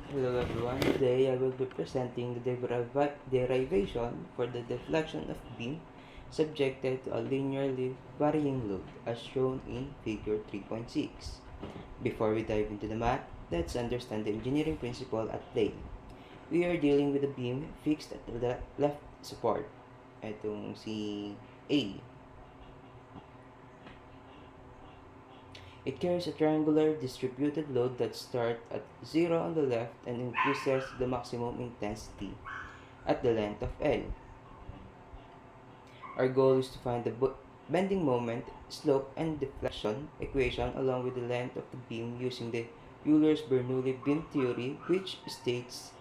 Hello everyone, today I will be presenting the derivation for the deflection of beam subjected to a linearly varying load as shown in figure 3.6. Before we dive into the math, let's understand the engineering principle at play. We are dealing with a beam fixed at the left support. Itong si A. It carries a triangular distributed load that starts at 0 on the left and increases the maximum intensity at the length of L. Our goal is to find the bending moment, slope, and deflection equation along with the length of the beam using the Euler's-Bernoulli beam theory, which states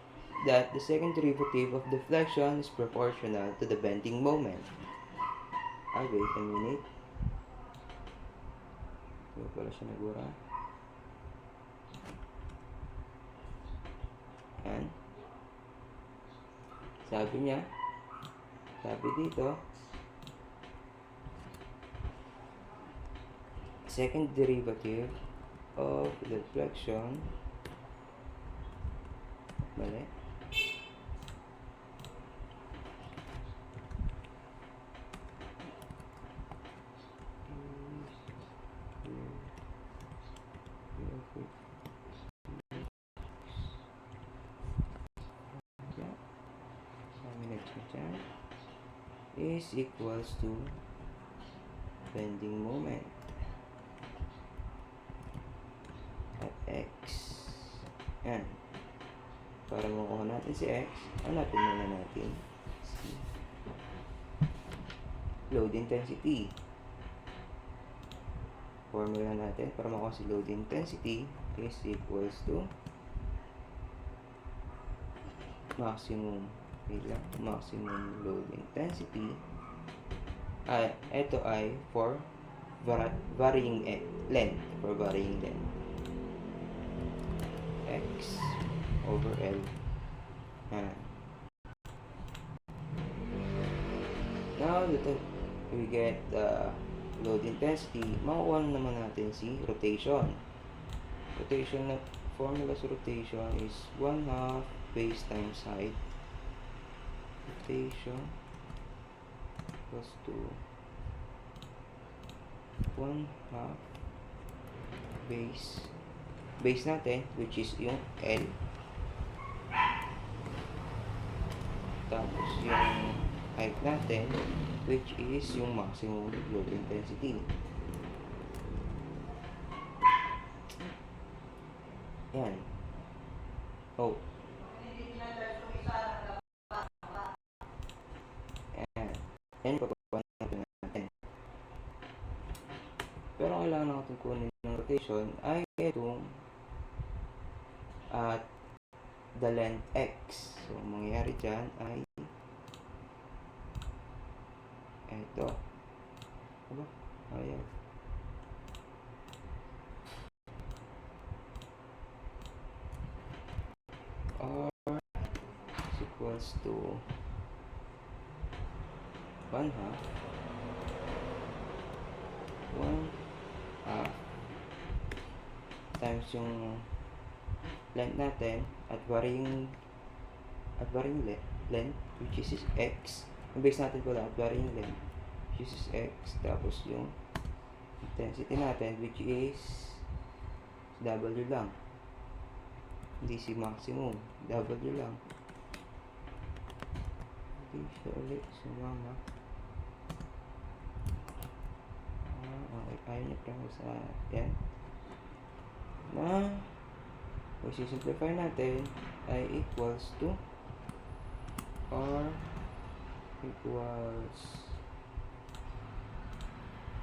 that the second derivative of deflection is proportional to the bending moment. Wait a minute. Hindi pala siya nagura. Yan. Sabi dito, second derivative of deflection, mali, is equals to bending moment at x. Yan. Para makuha natin si x, hanapin muna natin si load intensity. Formula natin para makuha si load intensity is equals to maximum load intensity. Ito ay for varying length. X over L. Now that we get the load intensity, makuha naman natin si rotation. Formula sa rotation is 1/2 base times height. Rotation equals to 1/2 base natin, which is yung L, tapos yung height natin, which is yung maximum load intensity. Yan. Yan papapanapin natin. Pero kailangan natin kunin ng rotation ay itong at the length x. So, mangyayari dyan ay ito. Ayan. R is equals to 1/2 times yung length natin at varying length, which is x. Yung base natin pala at varying length, which is x, tapos yung intensity natin, which is W lang, hindi si maximum, W lang. Hindi siya ulit sumama. Okay, ayaw niya premo sa yan. Na simplify natin ay equals to R equals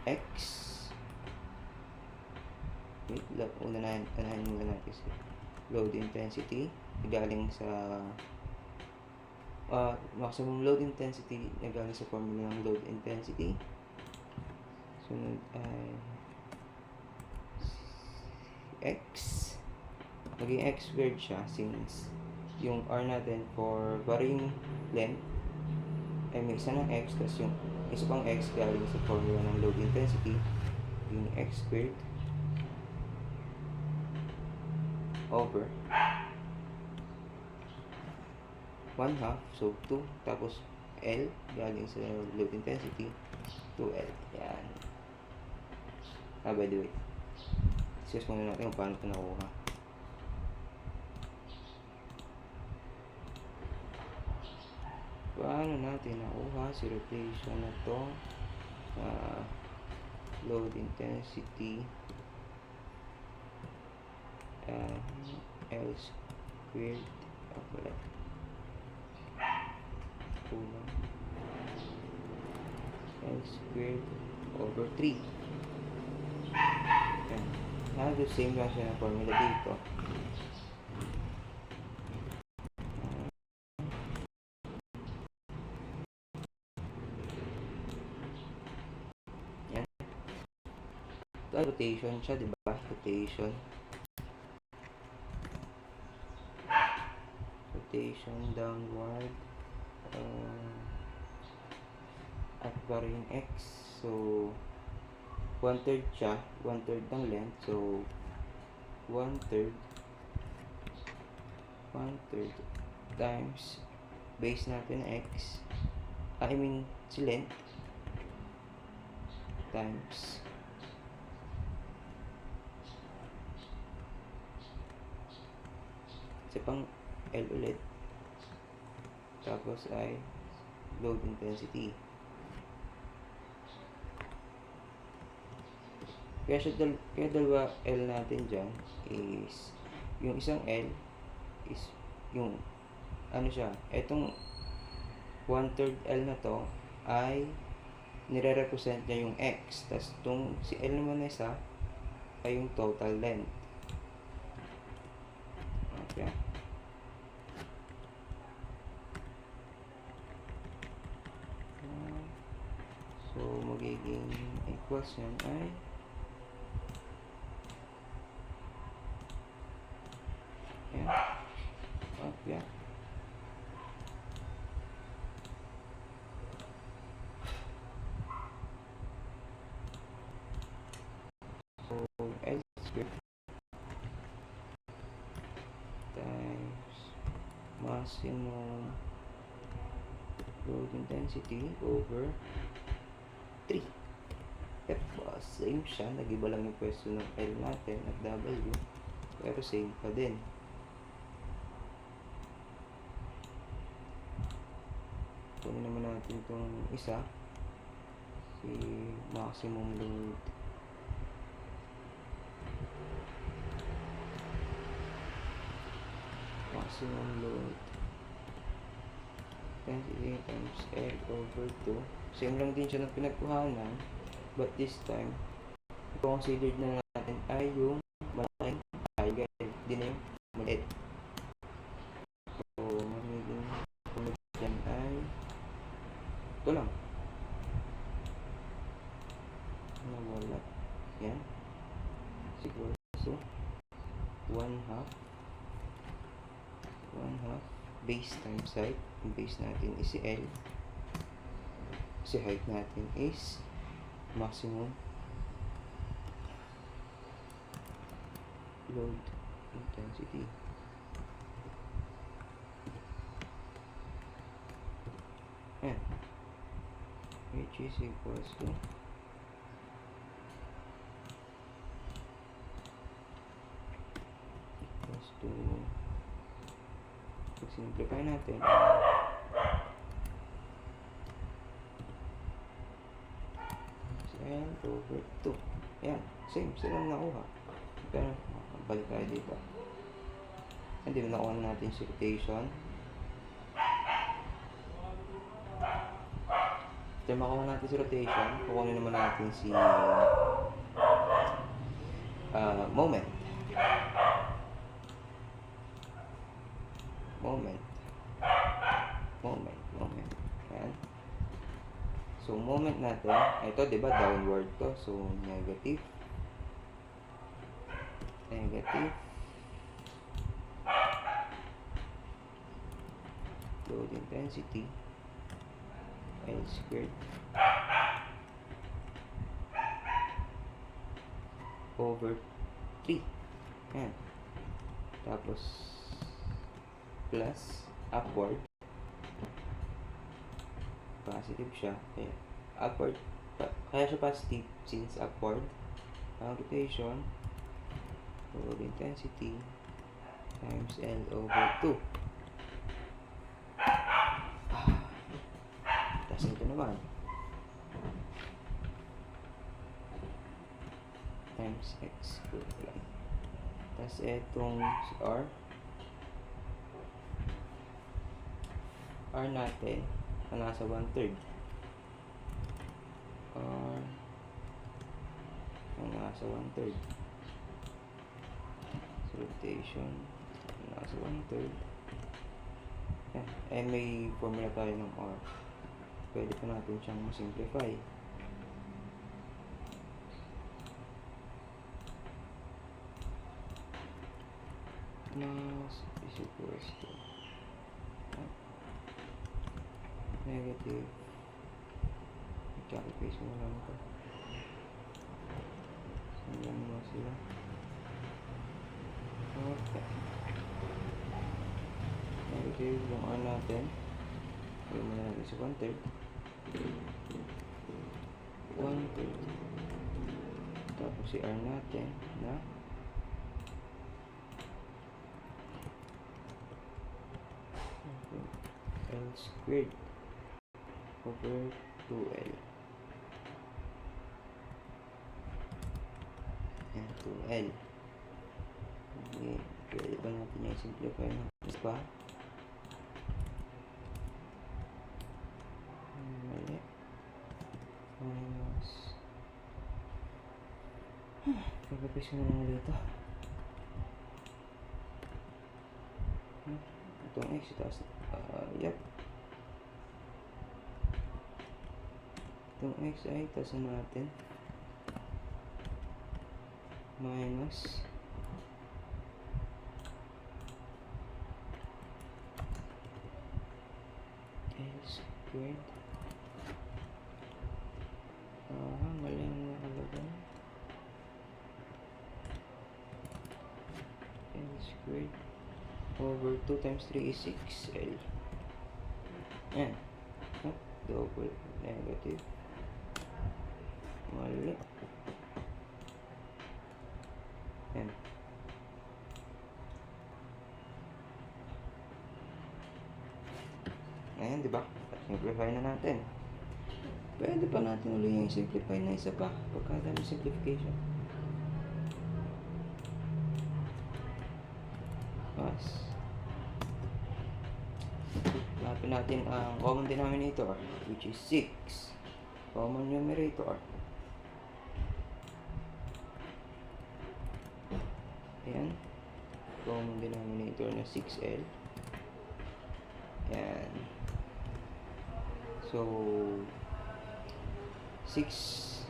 X. Wait lang, unahin muna natin si load intensity galing sa maximum load intensity na galing sa formula ng load intensity. Sunod ay X. Maging X squared siya since yung R natin for varying length ay may isa ng X, tapos yung isa pang X galing sa formula ng load intensity, yung X squared over 1 half, so 2, tapos L, galing sa load intensity, 2L. Yan. By the way, discuss muna natin kung paano ito nakuha. Paano natin nakuha si rotation na to? Load intensity L squared kulang L squared over 3. Yan. The same lang siya ng formula dito. Yan. Ito ay rotation siya, diba? Rotation downward at varying x. So 1/3 siya, 1/3 ng length. So 1/3 times base natin x, si length, times isa pang L ulit, tapos ay load intensity. Kaya dalawa L natin dyan is, yung isang L is yung etong 1/3 L na to ay nire-represent niya yung x, tas itong si L naman na isa ay yung total length. Okay. So magiging equals yan ay yan. So L squared times maximum load intensity over 3. Same siya, nag-iba lang yung pwesto ng L natin at W, pero same pa din. Kunin naman natin itong isa, si maximum load. Maximum load intensity times L over 2. Same lang din siya ng pinagkuhanan, but this time considered na natin ay yung malaking higher, di na yung maliit. So magiging sunod dyan ay ito lang, nawala yan, siguro. So 1/2 base times height. Yung base natin is si L, si height natin is maximum load intensity. Yan, which is equals to simplify natin, L over 2. Yan, same, silang nakuha. Pero balik tayo dito. Hindi na nakuha natin si rotation. After makuha natin si rotation, kukunin naman natin si moment. Yan. So moment natin, ito diba downward to, so negative load intensity L squared over 3. Yan. Tapos plus upward positive siya. Kaya upward, kaya siya positive since upward ang rotation, load intensity times L over 2. Tapos ito naman times x equivalent. Tapos itong si R natin na nasa 1/3, R na nasa 1/3, so rotation nasa 1/3. May formula tayo ng R, pwede pa natin siyang simplify. Mass is equals to negative, i-copy-paste mo lang ito, sabihan mo sila. Okay, negative yung R natin, gawin mo na natin sa 1/3, 1/3, tapos si R natin na L squared over 2L and 2L. Okay, pwede ba natin yung simplify ng pa? Mali. Minus pagkapis ko na lang ulit ito. Itong x itaas yep, itong x ay itaas natin minus L squared, mali ang nakalagay, L squared over 2 times 3 is 6L. Yan. Double negative. Mali. Yan. Ayan, diba? Simplify na natin. Pwede pa natin ulit yung simplify na isa pa pagkadami simplification. Mas hanapin natin ang common denominator, which is 6. Common numerator, ayan, common denominator na 6L. Ayan, so 6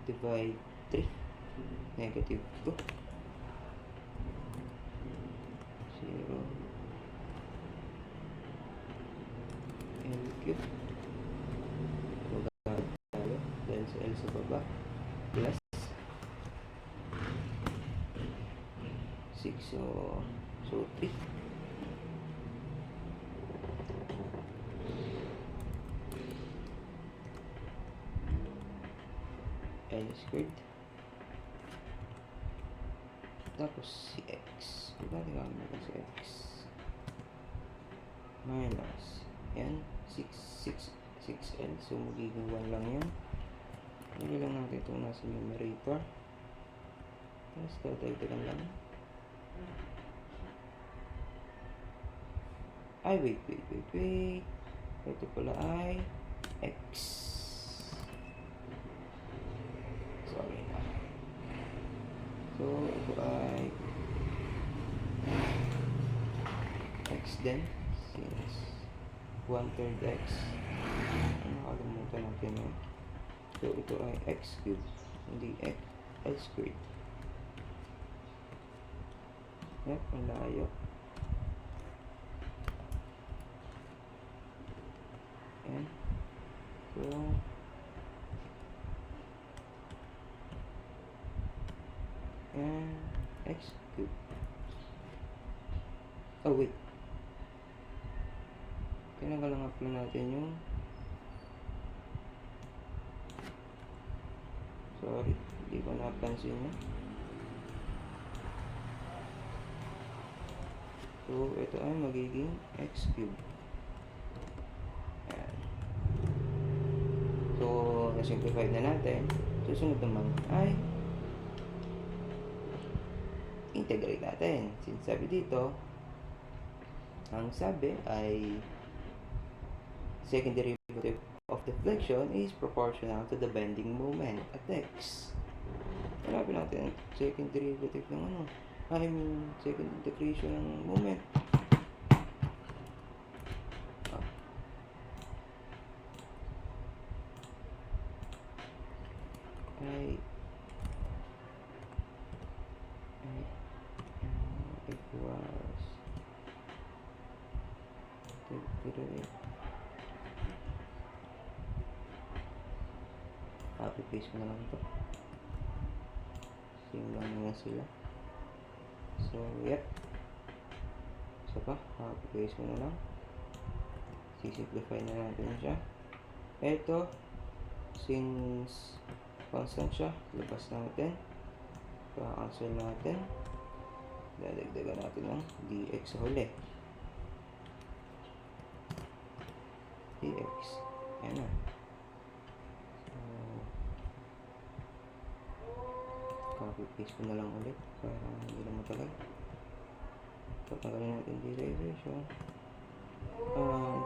divide 3, negative 2, 0, L cube, baba tayo dahil sa L sa baba, plus 6, so 3, L squared, tapos si x, ibalik kami natin si x, minus, yan, 6L, so magiging 1 lang yan. Lagyan lang natin ito nasa numerator, tapos tatagdagan lang, ay wait, ito pala ay x, sorry na, so ito ay x din, since 1/3 x, nakalimutan natin yun. So ito ay x cube, hindi x, L squared. Yep, ang layo. Ayan. So and x cube. Oh wait, Tinanggal lang natin yung sorry, hindi ko napansin yun. So, ito ay magiging x cube. Ayan. So, na-simplify na natin. Susunod naman ay integrate natin. Since sabi dito, ang sabi ay second derivative of deflection is proportional to the bending moment at x. Hanapin natin second derivative ng ano. I mean, second integration ng moment. Ay equals copy paste mo na lang ito. Same lang naman sila. So, yep. Isa pa, copy paste mo na lang. Sisimplify na natin siya. Ito, since constant siya, labas natin. Pa-cancel natin. Dadagdagan natin ng dx sa huli. dx. Ayan na. Copy paste ko na lang ulit para hindi na matagal. Tatanggalin natin derivation.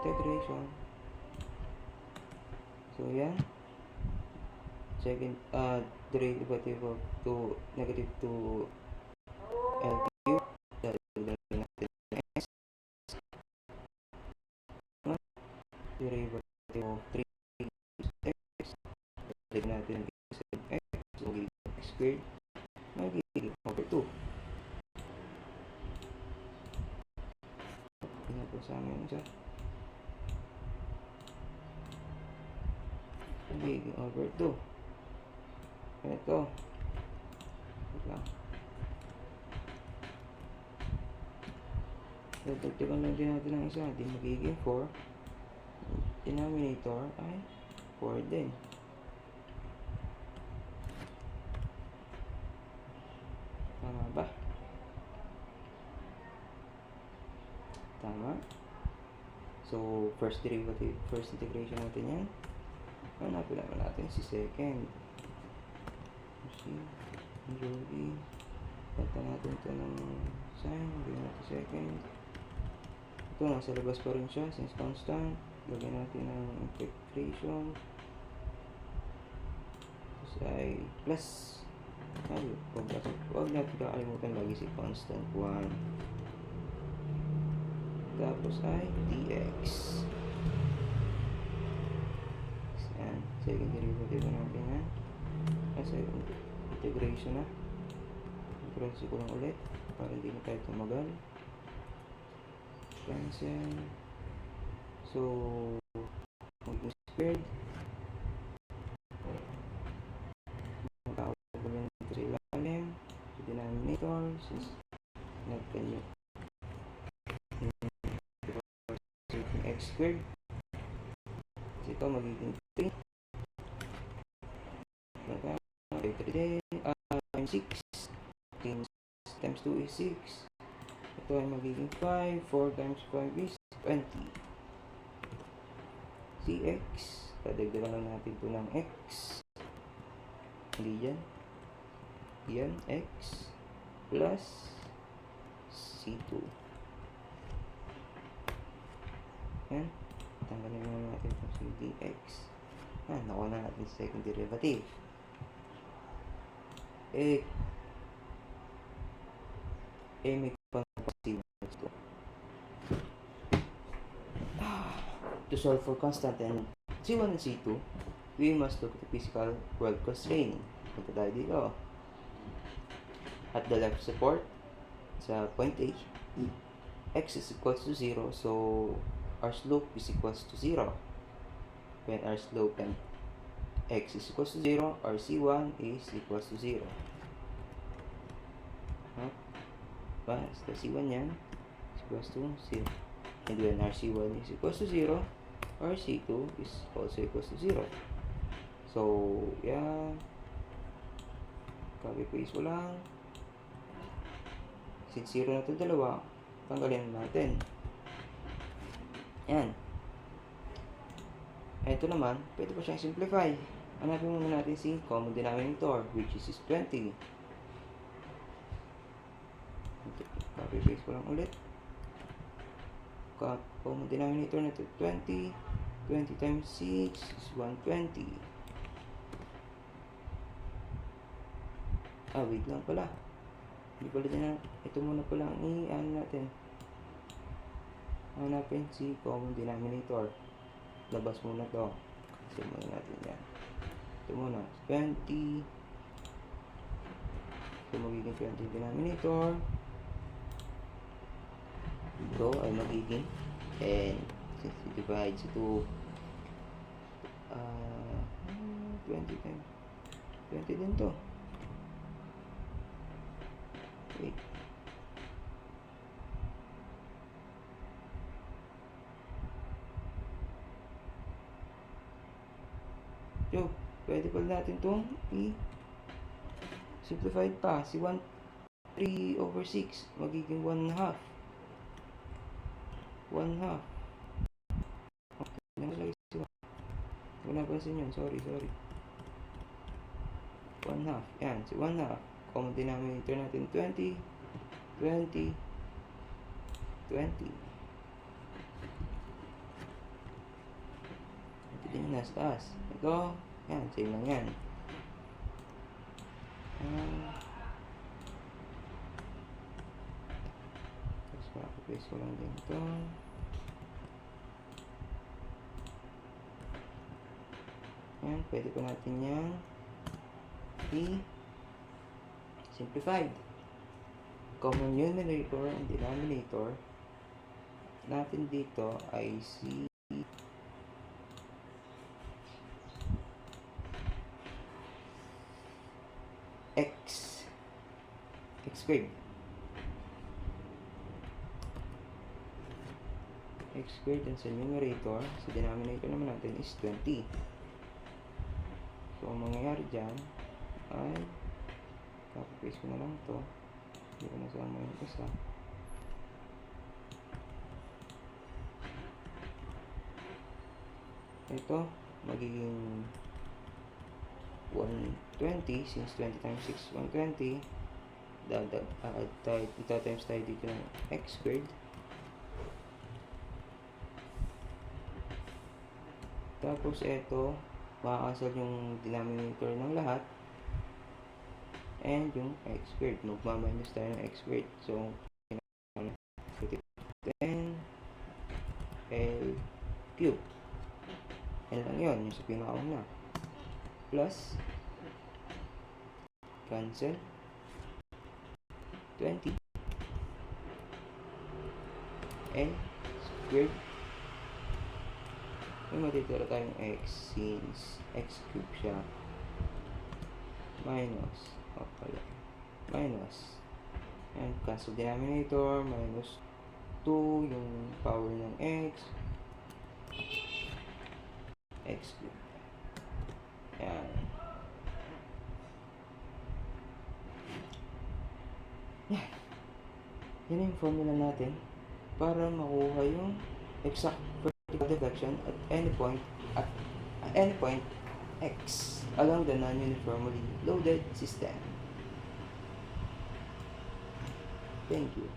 Integration. So yan. Second derivative of negative 2 L cube. Dadagdagan natin ng x. Derivative of 3x. Dadagdagan natin ng x. So x squared. Magiging over 2. Tingnan po sa amin isa. Magiging over 2. Ito. Wait lang. Dagdagan lang din natin ng isa. Di magiging 4. Denominator ay 4 din. Tama ba? Tama. So, first derivative, first integration natin yan. Hanapin naman natin si second. Si Joey. Pata natin ito ng sign. Lagyan natin second. Ito, nasa labas pa rin siya since constant. Lagyan natin ng integration. Tapos ay plus. Ay, huwag natin kakalimutan lagi si constant 1. Tapos ay dx. Yan, second derivative natin yan. Kasi integration na. Integration ko lang ulit para hindi na tayo tumagal. Cancel. So, magiging squared. Denominator since natin yung x squared so ito magiging 3 times 6 times 2 is 6 ito ay magiging 5 4 times 5 is 20 cx dadagdagan lang natin ito ng x hindi yan x plus c2 yan tanggalin na natin itong si dx nakuha na natin second derivative may constant to solve for constant and c1 and c2 we must look at the physical world constraint. Punta tayo dito at the left support sa point A x is equals to 0 so our slope is equals to 0 when our slope and x is equals to 0 our c1 is equals to 0 basta c1 yan is equals to 0 And when RC1 is equals to 0, RC2 is also equals to 0. So, yan. Copy paste ko lang. Since 0 na ito dalawa, tanggalin natin. Yan. Ito naman, pwede pa siyang simplify. Hanapin muna natin si common denominator, which is 20. Copy paste ko lang ulit. Common denominator na ito, 20. 20 times 6 is 120. Wait lang pala. Hindi pala din na, ito muna pala ang i-ano natin. Hanapin si common denominator. Labas muna to. Kasi muna natin yan. Ito muna, 20. So, magiging 20 denominator. Ito ay magiging 10. Since it divides to 20 times 20 din to. Wait. So, pwede pala natin itong i-simplified pa. Si 3 over 6 magiging 1/2. 1/2. Okay, nakalagay si 1. Wala pansin yun. Sorry. 1/2. Yan, si 1/2. Common denominator natin 20. 20. 20. Ito din yung nasa taas. Ito, yan, same lang yan. Tapos makapapaste ko lang din ito. Yan, pwede pa natin yan simplified. Common numerator and denominator natin dito ay si x squared. X squared and sa numerator, sa denominator naman natin is 20. So, ang mangyayari dyan ay copy-paste ko na lang ito. Hindi ko nasama yung isa. Ito, magiging 120 since 20 times 6 120. Ito times tayo dito ng x squared. Tapos ito, makakasal yung denominator ng lahat. And yung x squared, magmaminus tayo ng x squared. So, 10 L cube. Yan lang yun, yung sa pinakauna. Plus, cancel, 20 L squared. May matitira tayong x since x cube siya. Minus minus and cancel denominator, minus 2 yung power ng x cube. Yan yung formula natin para makuha yung exact vertical deflection at any point x along the non-uniformly loaded system. Thank you.